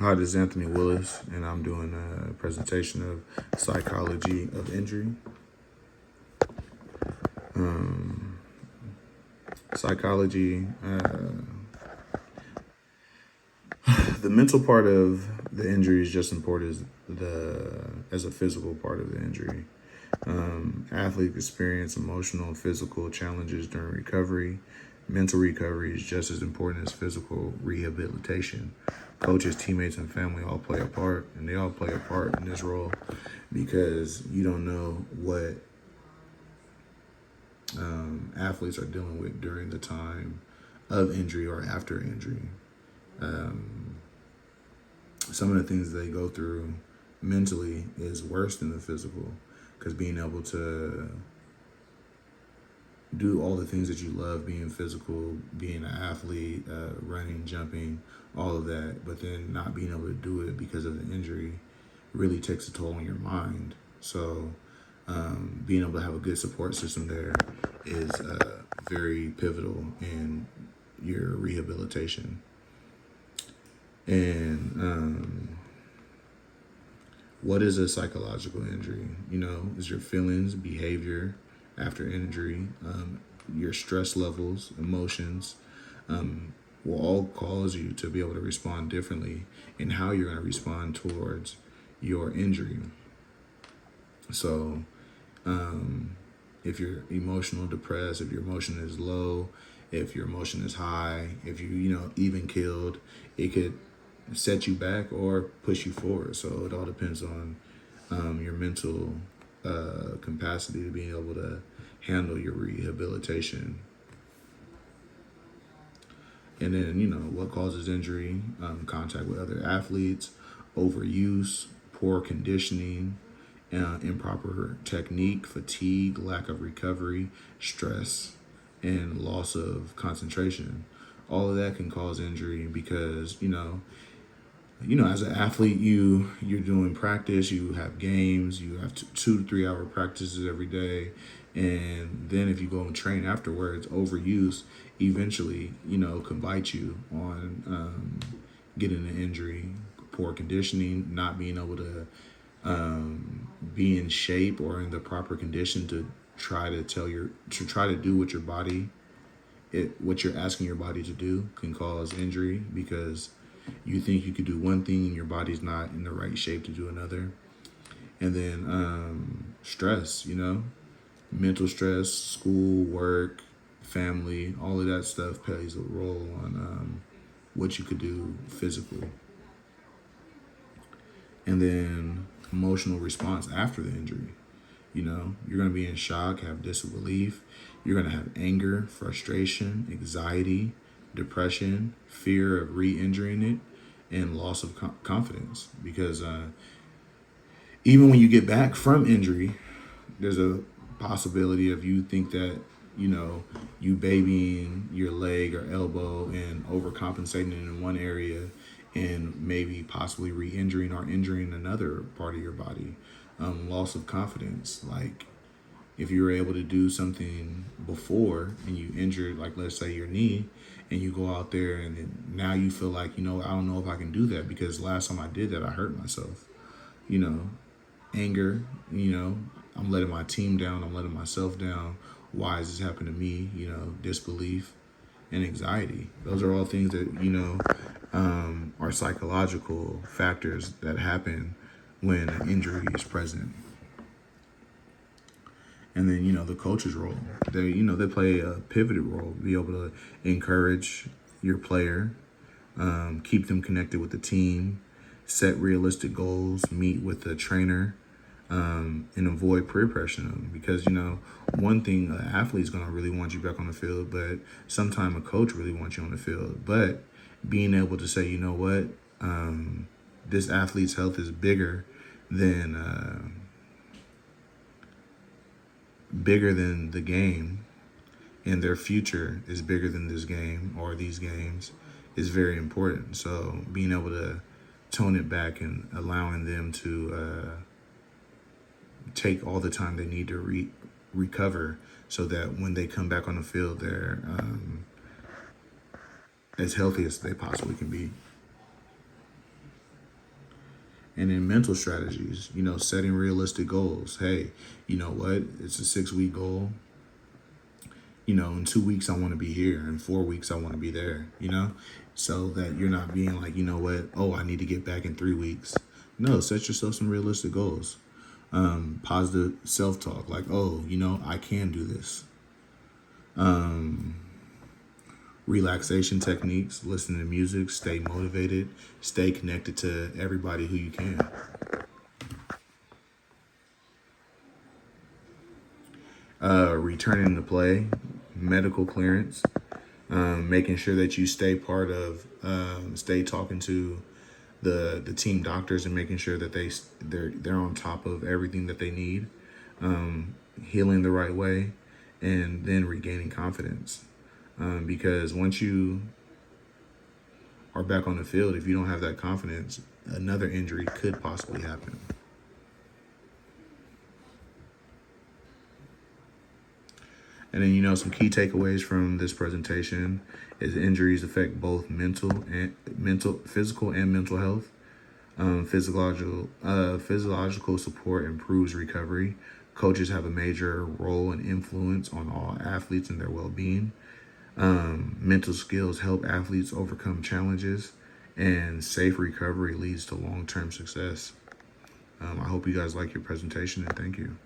Hi, this is Anthony Willis, and I'm doing a presentation of psychology of injury. Psychology, the mental part of the injury is just important as a physical part of the injury. Athletes experience emotional and physical challenges during recovery. Mental recovery is just as important as physical rehabilitation. Coaches, teammates, and family all play a part, and they all play a part in this role because you don't know what athletes are dealing with during the time of injury or after injury. Some of the things they go through mentally is worse than the physical because being able to do all the things that you love, being physical, being an athlete, running, jumping, all of that, but then not being able to do it because of the injury really takes a toll on your mind. So being able to have a good support system there is very pivotal in your rehabilitation. And what is a psychological injury? Is your feelings, behavior after injury, your stress levels, emotions, will all cause you to be able to respond differently in how you're going to respond towards your injury. So, if you're emotional, depressed, if your emotion is low, if your emotion is high, if you even killed, it could set you back or push you forward. So it all depends on your mental capacity to being able to handle your rehabilitation. And then, what causes injury, contact with other athletes, overuse, poor conditioning, improper technique, fatigue, lack of recovery, stress, and loss of concentration. All of that can cause injury because, as an athlete, you're doing practice, you have games, you have 2 to 3 hour practices every day, and then if you go and train afterwards, overuse eventually can bite you on getting an injury. Poor conditioning, not being able to be in shape or in the proper condition to try to do what your body what you're asking your body to do can cause injury because you think you could do one thing and your body's not in the right shape to do another. And then stress, mental stress, school, work, family, all of that stuff plays a role on what you could do physically. And then emotional response after the injury. You're going to be in shock, have disbelief. You're going to have anger, frustration, anxiety, depression, fear of re-injuring it, and loss of confidence. Because even when you get back from injury, there's a possibility of you think that, you babying your leg or elbow and overcompensating in one area and maybe possibly re-injuring or injuring another part of your body. Loss of confidence, like if you were able to do something before and you injured, like let's say your knee, and you go out there and then now you feel like, I don't know if I can do that because last time I did that, I hurt myself. You know, anger, I'm letting my team down, I'm letting myself down. Why is this happening to me? Disbelief and anxiety. Those are all things that, are psychological factors that happen when an injury is present. And then, the coach's role. They play a pivotal role, be able to encourage your player, keep them connected with the team, set realistic goals, meet with the trainer, and avoid peer pressure. Because, one thing, an athlete's going to really want you back on the field, but sometimes a coach really wants you on the field. But being able to say, what, this athlete's health is bigger than the game, and their future is bigger than this game or these games is very important. So being able to tone it back and allowing them to take all the time they need to recover so that when they come back on the field, they're as healthy as they possibly can be. And then mental strategies, setting realistic goals. Hey, you know what? It's a 6 week goal. In 2 weeks, I want to be here. In 4 weeks, I want to be there, so that you're not being like, you know what? Oh, I need to get back in 3 weeks. No, set yourself some realistic goals. Positive self talk, like, oh, I can do this. Relaxation techniques, listen to music, stay motivated, stay connected to everybody who you can. Returning to play, medical clearance, making sure that you stay part of, stay talking to the team doctors and making sure that they're on top of everything that they need, healing the right way, and then regaining confidence. Because once you are back on the field, if you don't have that confidence, another injury could possibly happen. And then, some key takeaways from this presentation is injuries affect both physical and mental health. Physiological support improves recovery. Coaches have a major role and influence on all athletes and their well-being. Mental skills help athletes overcome challenges, and safe recovery leads to long-term success. I hope you guys like your presentation, and thank you.